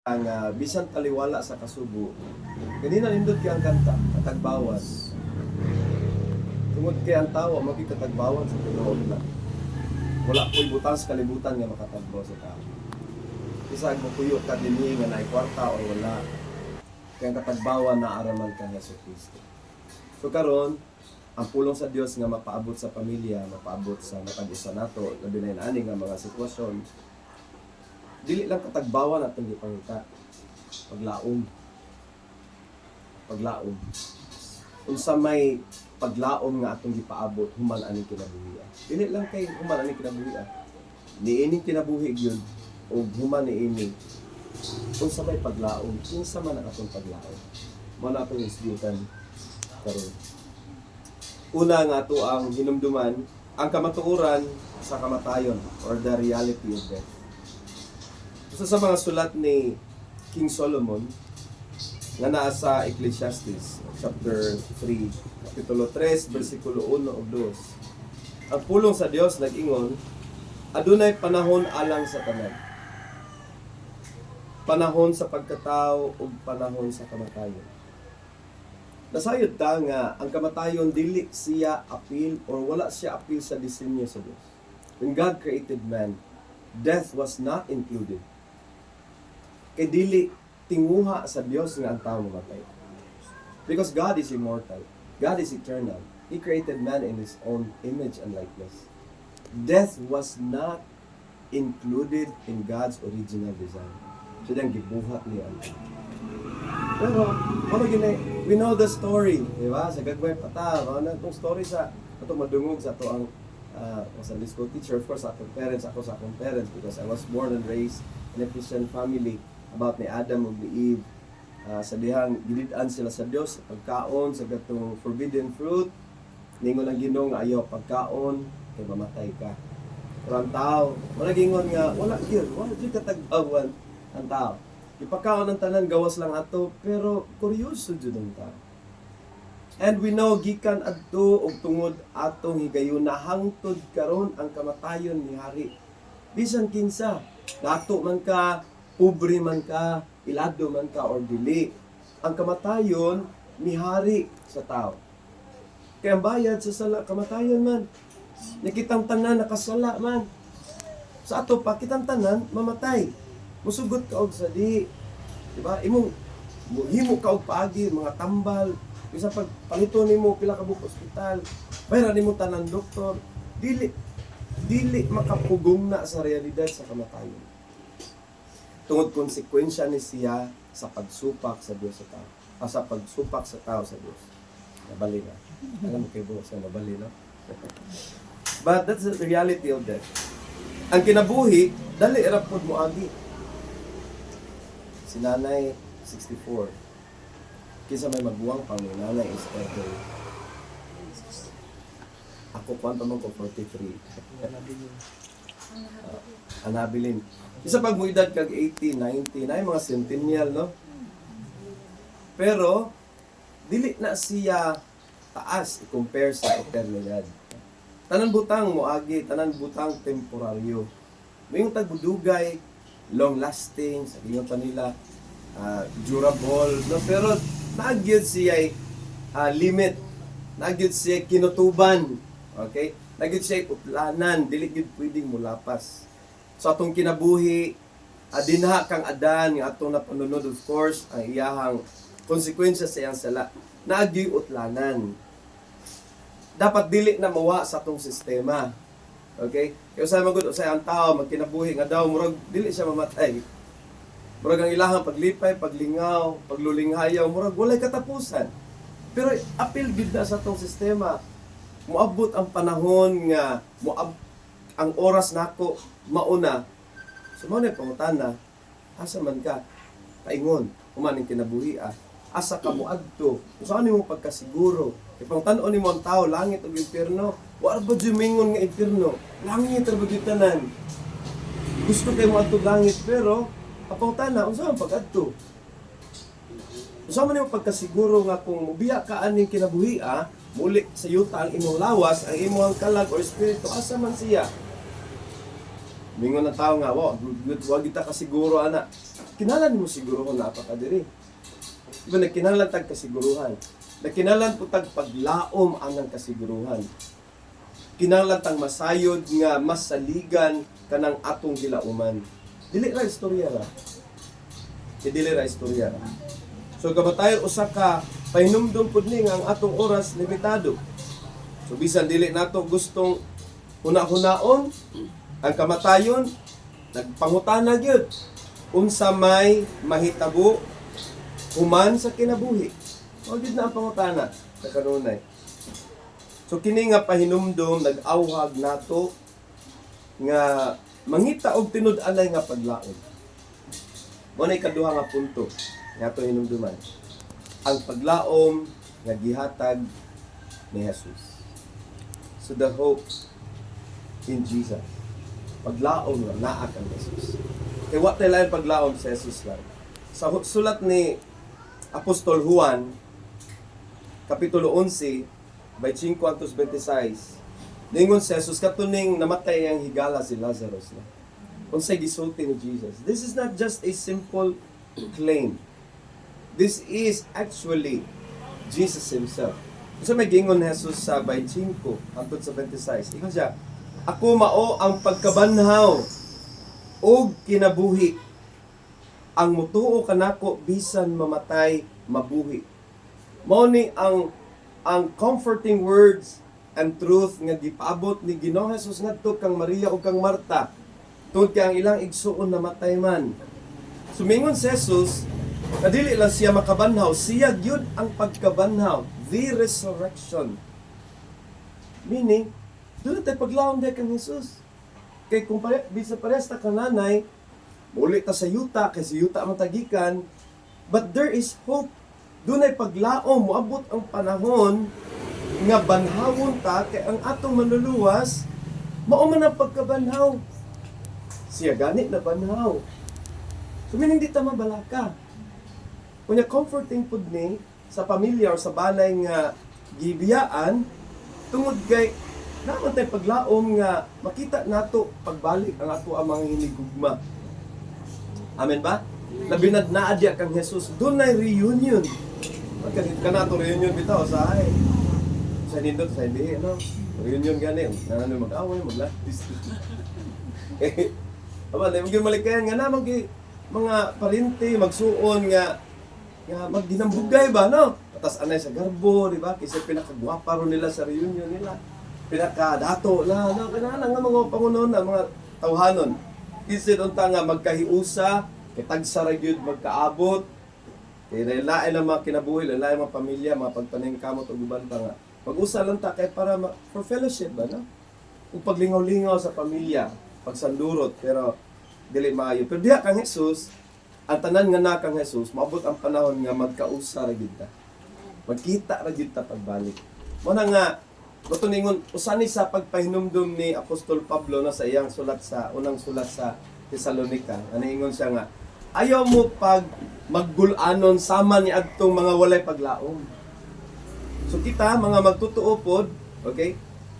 ang bisan taliwala sa kasubo. Ganina nindot kay ang kanta, katagbawan. Tungod kay ang tawo magi katagbawan sa tinuod na. Wala ko'y butang sa kalibutan nga makatagbaw sa tao. Isag mo kuyo ka dinhi nga naay kwarta o wala. Kaya ang katagbawan na araman ka Hesus Kristo. So karon ang pulong sa Dios nga mapaabot sa pamilya, mapaabot sa matag-usa nato, labi na ani nga mga sitwasyon. Dili lang katagbawan atong gipangita. Paglaom. Unsa may paglaom nga atong gipaabot human aning kinabuhi. Dili lang kay human aning kinabuhi. Niining kinabuhi gyud o human niini. Unsa may paglaom, kinsa man ang atong paglaom. Mao na atong isgutan karon. Una nga ato ang hinumduman ang kamatuoran sa kamatayon or the reality of death. Isa sa mga sulat ni King Solomon nga naa sa Ecclesiastes chapter 3, kapitulo 3, versikulo 1 o 2. Ang pulong sa Dios nag-ingon, adunay panahon alang sa tanan. Panahon sa pagkatao ug panahon sa kamatayon. Nasayod ta nga ang kamatayon dili siya appeal or wala siya appeal sa disenyo sa Dios. When God created man, death was not included. Kay dili tinguha sa Dios nga ang tao mamatay. Because God is immortal. God is eternal. He created man in His own image and likeness. Death was not included in God's original design. So diyang gibuhat niya ang tao. Pero, we know the story, di ba? Sa gagway pata, itong story sa itong madungog sa ito ang Sunday school teacher, of course, ako sa akong parents, because I was born and raised in a Christian family, about ni Adam ug ni Eve. Sa dihang gilid-an sila sa Dios sa pagkaon sa gatong forbidden fruit. Ningon ang Ginoo nga ayaw pagkaon kay mamatay ka. Pero ang tao, wala gingon nga wala gyud katag-awan ang tao. Ipakaon ang tanan gawas lang ato, pero kuryoso jud ang tao. And we know gikan adto og tungod atong higayuna hangtod karon ang kamatayon ni hari. Bisan kinsa, dato man ka, pobre man ka, ilado man ka, or dili. Ang kamatayon, mihari sa tao. Kaya ang bayad sa sala, kamatayon man. Nakitang tanan, nakasala man. Sa ato pa, kitang tanan, mamatay. Musugot ka og sa di. Diba? Himo ka og paagi, mga tambal. Isa pag palito nimo pila ka buok ospital. Bayran nimo tanan doktor. Dili makapugong na sa realidad sa kamatayon. Tungod konsekwensya ni siya sa pagsupak sa Dios sa tao. Sa pagsupak sa tao sa Dios. Nabali na. Alam mo kayo bukas na nabali na. But that's the reality of death. Ang kinabuhi, dali irapod mo agi. Si nanay, 64. Kisa may magbuwang pang ni nanay is 30. Ako kwanto man ko 43. Anabilin. Isa pag mo edad kag 80, 90, na mga centennial, no? Pero, dili na siya taas i-compare sa eternidad. Tanan butang moagi, tanan butang temporaryo. May yung tagbudugay, long-lasting, sabi pa nila, durable, no? Pero, nagyod siya limit. Nagyod siya kinutuban. Okay? Nagyod siya utlanan. Dili gyud pwedeng mulapas. So atong kinabuhi, dinha kang adan nga atong napanunod, of course, ang iyahang konsekwensya sa iyang sala. Naagyoy utlanan. Dapat dili na mawa sa atong sistema. Okay? Kaya sa magud sa ang tao magkinabuhi nga daw murag dili siya mamatay. Murag ang ilahang paglipay, paglingaw, paglulinghayaw, murag walay katapusan. Pero apil gid na sa atong sistema. Moabot ang panahon nga ang oras nako mauna. Sumanay pangutana, asa man ka? Paingon, humaning kinabuhi asa ka mo adto? Saan nimo pagkasiguro? Kay pangtan-on nimo ang tao, langit ug impierno. Wa ba jumingon nga impierno? Langit ra ba tanan? Gusto kay mo adto langit pero apangutana, unsa man pag-adto? Unsa man nimo pagkasiguro nga kung mubiya ka aning kinabuhi muli sa yuta ang imong lawas, ang imong kalag o espiritu, asa man siya? Mingon ng tao nga, wow, wag kita kasiguro, ana. Kinalan mo siguro kung napakadiri. Diba, nagkinalan tag kasiguruhan. Nagkinalan po tag paglaom ang kasiguruhan. Kinalan tang masayod nga masaligan kanang atong gilauman. Dili ra istorya ra. Dili ra istorya ra. So kamatayon usa ka pahinumdom pud ni nga ang atong oras limitado. So bisan dili nato gustong huna-hunaon ang kamatayon, nagpangutana gyud unsa may mahitabo human sa kinabuhi. Mao gyud na ang pangutana sa kanunay. So kini nga pahinumdom nag-awhag nato nga mangita og tinud-anay nga paglaom. Mao nay kaduha nga punto nga ato hinumduman. Ang paglaom nga gihatag ni Jesus. So the hope in Jesus. Paglaom nga naa kang Jesus. Kay what lain paglaom sa Jesus lang. Sa sulat ni Apostol Juan kapitulo 11 by 5 hangtod 26. Ningon si Jesus katuning namatay ang higala si Lazarus na. Unsay gisulti ni Jesus. This is not just a simple claim. This is actually Jesus himself. So may gingon Jesus sa 25 hangtod sa 26. Ikaw siya, ako mao ang pagkabanhaw o kinabuhi. Ang mutuo kanako bisan mamatay mabuhi. Mao ni ang comforting words and truth nga gipaabot ni Ginoong Hesus ngadto kang Maria ug kang Marta tungod kay ang ilang igsuon namatay man. Sumingon si Jesus, kadili lang siya makabanhaw, siya gyud ang pagkabanhaw, the resurrection. Meaning, doon tayo paglaom din kang Jesus. Kay kung bisa paresta ka nanay, muli ta sa yuta, kasi yuta matagikan, but there is hope. Doon ay paglaom, moabot ang panahon nga banhawon ta kay ang atong manluluwas mao man ang pagkabanhaw. Siya gani na banhaw. So meaning di ta mabalaka. Kunya comforting pud ni sa pamilya o sa balay nga gibiyaan tungod kay naman tay paglaom nga makita nato pagbalik ang ato ang mga hinigugma. Amen ba? Labi na naadya kang Jesus, doon na reunion. Magkasit ka na ito, reunion bitaw sa ay. Sa nindot, sa hindi, ano? Reunion gani, nanano mag-away, maglatis. Aba, maging malikayan nga na, mga parinti, magsuon nga magdinambugay ba, no? Patas anay sa garbo, di ba? Kasi pinakagwapa ron nila sa reunion nila. Pinakadato na, no? Kailangan nga mga pangunon, mga tawhanon. Kasi unta nga magkahiusa, kitagsara yun magkaabot, kaya lain ang mga kinabuhi, lain ang mga pamilya, mga pagpaningkamot o gubanta nga. Pag-usa lang ta kay para for fellowship ba, no? Kung paglingaw-lingaw sa pamilya, pagsandurot, pero dili maayo. Pero diha kang Jesus, ang tanan nga na kang Jesus, maabot ang panahon nga magkausa ra gid ta. Magkita ra gid ta pagbalik. Mo na nga moto ningon usani sa pagpahinumdum ni Apostol Pablo na sa iyang sulat sa unang sulat sa Thessalonica. Ano ingon siya nga, ayaw mo pag maggulanon sama ni adtong mga walay paglaom. So kita mga magtutuo pod, okay?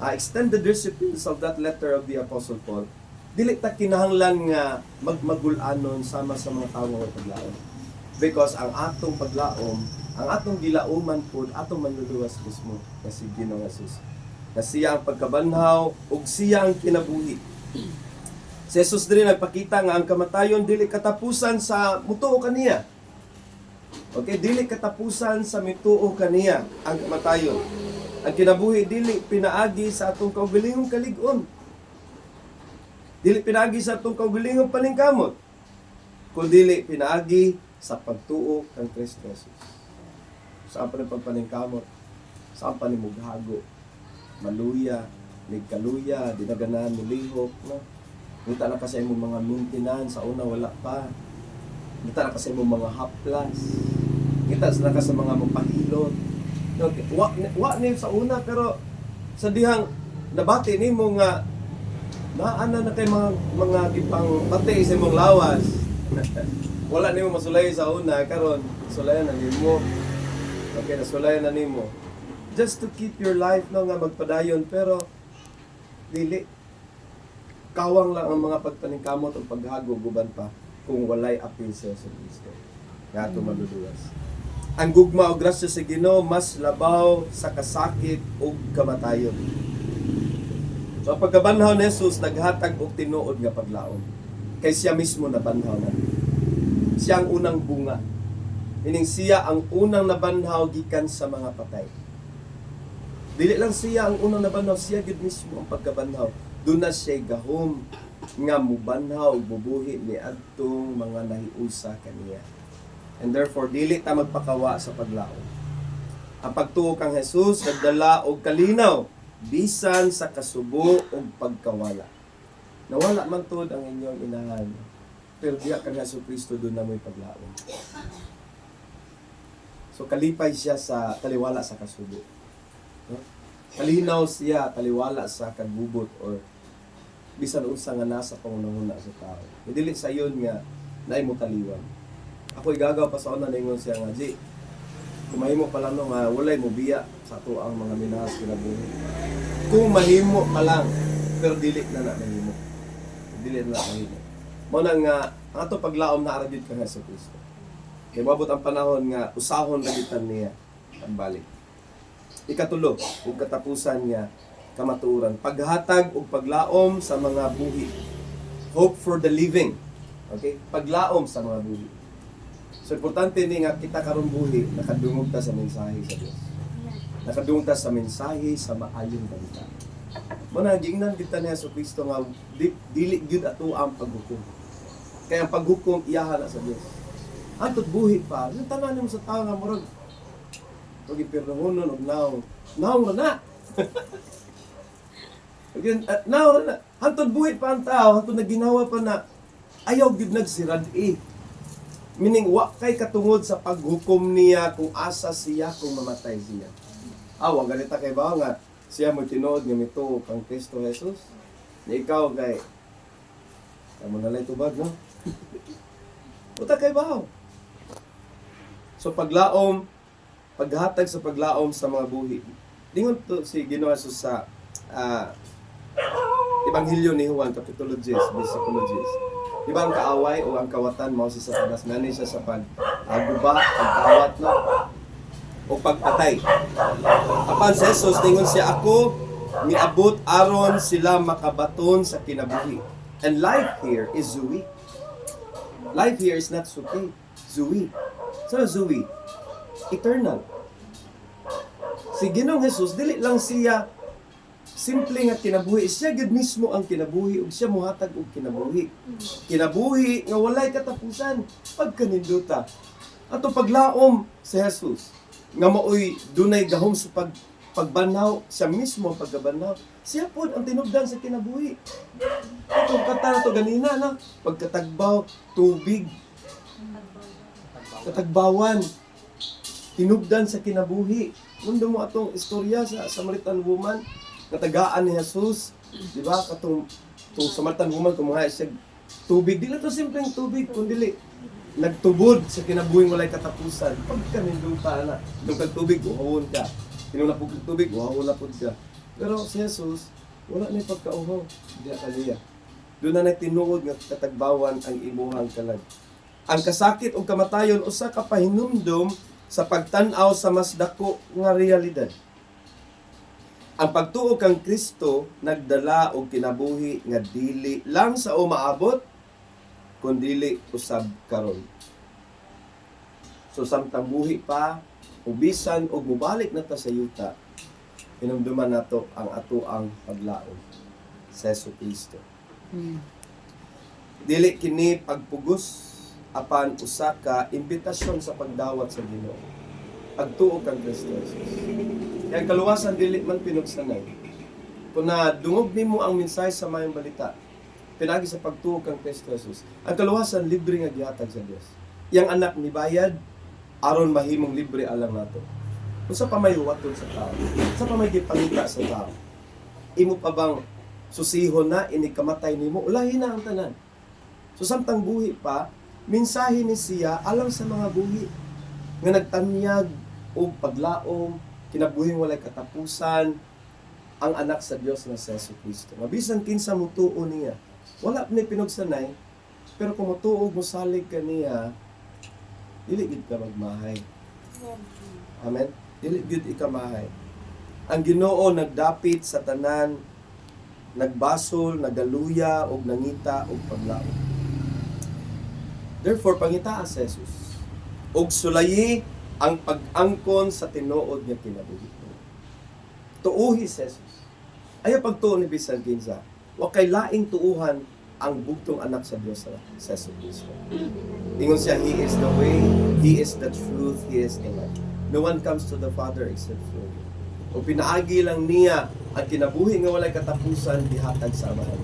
Extended recipients of that letter of the Apostle Paul. Dili ta kinahanglan nga magmagulanon sama sa mga tawo nga paglaom. Because ang atong paglaom, ang atong gilauman pod, atong manluluwas mismo na si Ginoong Jesus. Na siya ang pagkabanhaw ug siya ang kinabuhi. Si Jesus din nagpakita nga ang kamatayon dili katapusan sa mutuo kaniya. Okay, dili katapusan sa mituo kaniya ang kamatayon. Ang kinabuhi dili pinaagi sa atong kaugalingong kalig-on. Dili pinaagi sa atong kaugalingong paningkamot. Kundi pinaagi sa pagtuo kang Kristo Jesus. Saan pa rin pagpaningkamot? Saan pa ni mughago? Maluya, nigkaluya, dinaganan, mulihok, no? Kita na kasi mo mga maintenance, sa una wala pa. Kita na kasi mo mga haplas. Kita na kasi mga mapahilot. Wa ni sa una, pero sa dihang nabati ni mo nga naana na kay mga gipang pati sa imong lawas. Wala nimo masulay sa una, karon sulayan na nimo. Okay, nasulayan na nimo. Just to keep your life no nga magpadayon, pero dili kawang lang ang mga pagpaningkamot o paghagog guban pa kung walay apil sa Kristo. Nga ito maluluwas. Ang gugma o grasya sa Ginoo mas labaw sa kasakit o kamatayon. So ang pagkabanhaw ni Jesus naghatag og tinuod nga paglaom. Kay siya mismo nabanhaw na. Siya ang unang bunga. Meaning siya ang unang nabanhaw gikan sa mga patay. Dili lang siya ang unang nabanhaw, siya gid mismo ang pagkabanhaw. Doon na siya gahom nga mubanhaw ug bubuhi ni adtong mga nahiusa kaniya. And therefore dili ta magpakawa sa paglaom. Ang pagtuo kang Jesus nagdala og kalinaw bisan sa kasubo ug pagkawala. Nawala man tod ang inyong inahan. Pero diya kang Jesucristo doon na mo'y paglaom. So kalipay siya sa taliwala sa kasubo. No? Kalinaw siya taliwala sa kagubot or bisan unsa nga nasa pangunahuna sa tao. Dili sa yon nga naay mo taliwan. Ako'y gagaw pa sa una ningon siya nga, G, kung mahimo pala no nga walay mo biya sa ato ang mga minahas kinabuhi. Kung mahimo pa lang, pero dili na mahimo. Dili na mahimo. Mo na nga, ang ato paglaom na aragid ka nga sa Kristo. Kaya mabot ang panahon nga, usahon na gitan niya ang balik. Ikatulo, ug katapusan niya, kamatuoran. Paghatag ug paglaom sa mga buhi. Hope for the living. Okay? Paglaom sa mga buhi. So, importante ni nga kita karon buhi, nakadungog ta sa mensahe sa Dios. Nakadungog ta sa mensahe sa maayong balita. Muna, gingnan kita niya sa Kristo nga, dili gyud ato ang paghukom. Kaya ang paghukom, iyahan na sa Dios. Antod buhi pa, yung tanan mo sa tao nga murag, pag ipirnahonon o naong, naong na. Naong na. Antod buhi pa ang tao, antod naginawa pa na, ayaw gyud nagsirad Meaning, wa kay katungod sa paghukom niya kung asa siya, kung mamatay siya. Wag ganita kay ba nga, siya mo tinuod nga mito kang Kristo Jesus. Na ikaw kay, kamo na lang tubag, no? Uta kay ba? So paglaom, paghatag sa paglaom sa mga buhi. Dingon to si Ginoo Jesus sa Ebanghelyo ni Juan, Kapitulo 10, versikulo 10. Di ba ang kaaway o ang kawatan mo si Satanas? Nani siya sa pagguba, pagkawat, no? O pagpatay. Apan si Jesus, tingon siya, ako, miabot aron sila makabaton sa kinabuhi. And life here is Zui. Life here is not Suki. Zui. So, Zui. Eternal. Si Ginoong Jesus, dili lang siya simple nga kinabuhi. Siya gid mismo ang kinabuhi ug siya mohatag og kinabuhi. Kinabuhi nga walay katapusan pagkaninduta. Ato paglaom si Jesus nga maoy dunay gahom sa pagbanhaw, siya mismo ang pagkabanhaw. Siya pod ang tinubdan sa kinabuhi. Itong kata to ganina na pagkatagbaw tubig. Katagbawan tinubdan sa kinabuhi. Mundo mo atong istorya sa Samaritan woman katagaan ni Jesus, di ba? Katong Samaritan woman kumuha siya tubig. Dili to simpleng tubig, kundi nagtubod sa kinabuhing walay katapusan. Pagkaninduta na, nung kagtubig, uhawon ka. Tinong napog tubig, uhawon na pod ka. Pero si Jesus, wala na pagkauhaw. Diya kaniya. Doon na tinuod nga katagbawan ang imuhang kalag. Ang kasakit o kamatayon, usa ka pahinumdom sa pagtan-aw sa mas dako nga realidad. Ang pagtuo kang Kristo nagdala og kinabuhi nga dili lang sa umaabot kundi usab karon. So samtang buhi pa ubisan og mubalik na ta sa yuta, hinumduman nato ang atoang paglaom sa Jesucristo. Dili kini pagpugos apan usa ka imbitasyon sa pagdawat sa Ginoo. Pagtuo kang Kristo Jesus. Kaya kaluwasan dili man pinugsanay. Kung na dungog nimo ang mensahe sa mayong balita, pinagi sa pagtuo kang Kristo Jesus. Ang kaluwasan libre nga gihatag sa Dios. Yang anak ni bayad aron mahimong libre alang nato. Usa pa may huwaton sa tao. Usa pa may gipangita sa tao. Imo pa bang susihon na ini kamatay nimo? Ulahi na ang tanan. So samtang buhi pa, mensahe ni siya alang sa mga buhi nga nagtanyag og paglaom, kinabuhing walay katapusan, ang anak sa Dios nga si Jesucristo. Mabisan kinsa mo tuo niya. Wala ni pinugsanay, pero kung mutuo mo salig ka niya, dili gid ka magmahay. Amen. Dili gid ikamahay. Ang Ginoo nagdapit sa tanan, nagbasol, nagaluya og nangita og paglaom. Therefore pangita sa Jesus og sulayi ang pag-angkon sa tinuod nga kinabuhi. Tuuhi sa Jesus. Ayaw pagtuo ni bisan kinsa. Wa kay laing tuuhan ang bugtong anak sa Dios sa Jesucristo. Ingon siya, He is the way, He is the truth, He is the life. No one comes to the Father except through Him. O pinaagi lang niya ang kinabuhi nga walay katapusan dihatag sa Amahan.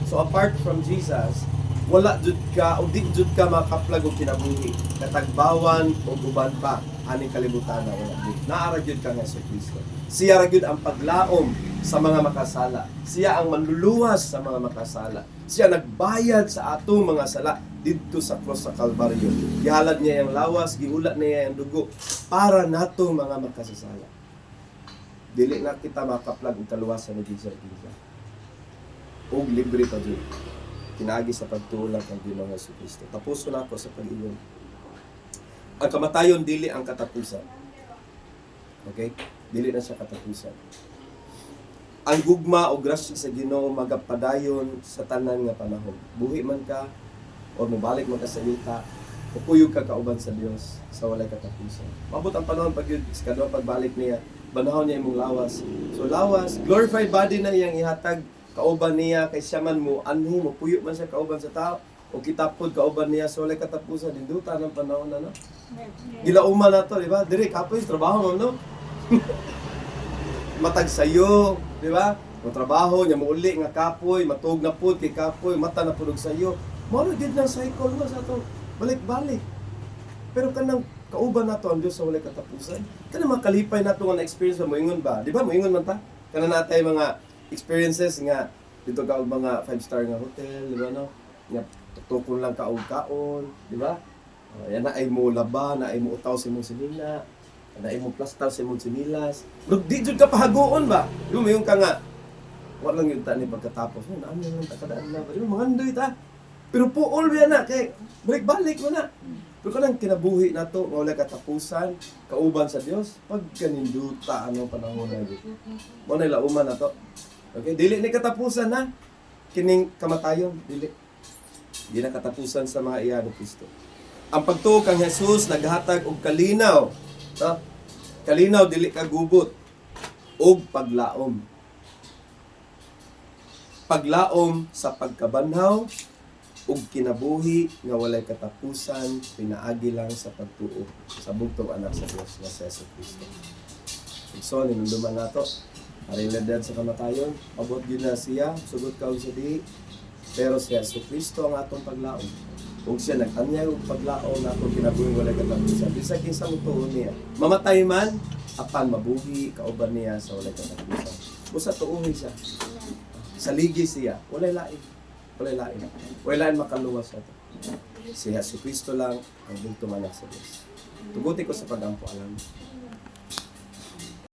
So apart from Jesus, wala jud ka o di jud ka makaplag og kinabuhi. Katagbawan o uban pa aning kalibutan na wala jud. Naara jud ka nga sa Kristo. Siya ra gyud ang paglaom sa mga makasala. Siya ang manluluwas sa mga makasala. Siya nagbayad sa atong mga sala didto sa cross sa Kalbaryo. Gihalad niya ang lawas, gihulat niya ang dugo para natong mga makasasala. Dili na kita makaplag og kaluwasan ni Jesus. Og libre pa jud. Pinagi sa pagtulak ng Ginoong Jesucristo. Tapos ko na ako sa pag-iyon. Ang kamatayon dili ang katapusan. Okay? Dili na siya katapusan. Ang gugma o grasya sa Ginoo magapadayon sa tanan nga panahon. Buhi man ka o mabalik man ka sa yuta, upuyog ka kauban sa Dios sa walay katapusan. Mabot ang panahon pag sa kadua pagbalik niya, banahon niya imong lawas. So lawas, glorified body na iyang ihatag kauban niya kay siya man mo anhi mo puyo man siya kauban sa tao o kitapod kauban niya sa walay katapusan dinduta ng panahon na no. Gilauman na to, di ba? Diri kapoy trabaho mo no. Matag sayo, di ba? Mo trabaho nya mo uli nga kapoy, matug na pud kay kapoy, mata na pud og sayo. Mao gid nang cycle no sa to. Balik-balik. Pero kanang kauban nato ang Dios sa walay katapusan. Kanang makalipay nato nga experience mo ingon ba? Di ba? Moingon man ta. Kanang natay mga experiences nga dito ka og mga 5-star nga hotel, di ba no? Nga tukon lang ka og kaon, di ba? Yan na ay mo laba, na ay mo utaw sa imong sinina, na ay mo plaster sa imong sinilas. Pero di jud ka pahagoon ba? Di mo yung ka nga wala lang yung tani pagkatapos. Ano lang ta kadaan na. Di mo mangandoy ta. Pero puol ba na kay balik-balik mo na. Pero kanang kinabuhi nato nga wala katapusan, kauban sa Dios, pag kaninduta ano panahon na gyud. Mo na lauman na to. Okay, dili ni katapusan na kining kamatayon, dili. Di na katapusan sa mga iya ni Kristo. Ang pagtuo kang Jesus naghatag og kalinaw, no? Kalinaw dili kagubot og paglaom. Paglaom sa pagkabanhaw ug kinabuhi nga walay katapusan pinaagi lang sa pagtuo sa bugtong anak sa Dios nga si Jesucristo. So ninumduman nato Arilidad sa kamatayon, abot yun na siya, sugot ka sa di, pero si Jesucristo ang atong paglaom. Kung siya nag-anyay og paglaom na atong kinabuhi walay katapusan, bisa kinsa mo tuon niya. Mamatay man, apan mabuhi, kauban niya sa walay katapusan. Busa tuuhin siya. Saligi siya, walay lain. Walay lain. Walay lain makaluwas sa ito. Si Jesucristo lang ang bugtong anak sa Diyos. Tuguti ko sa pag-ampo alam.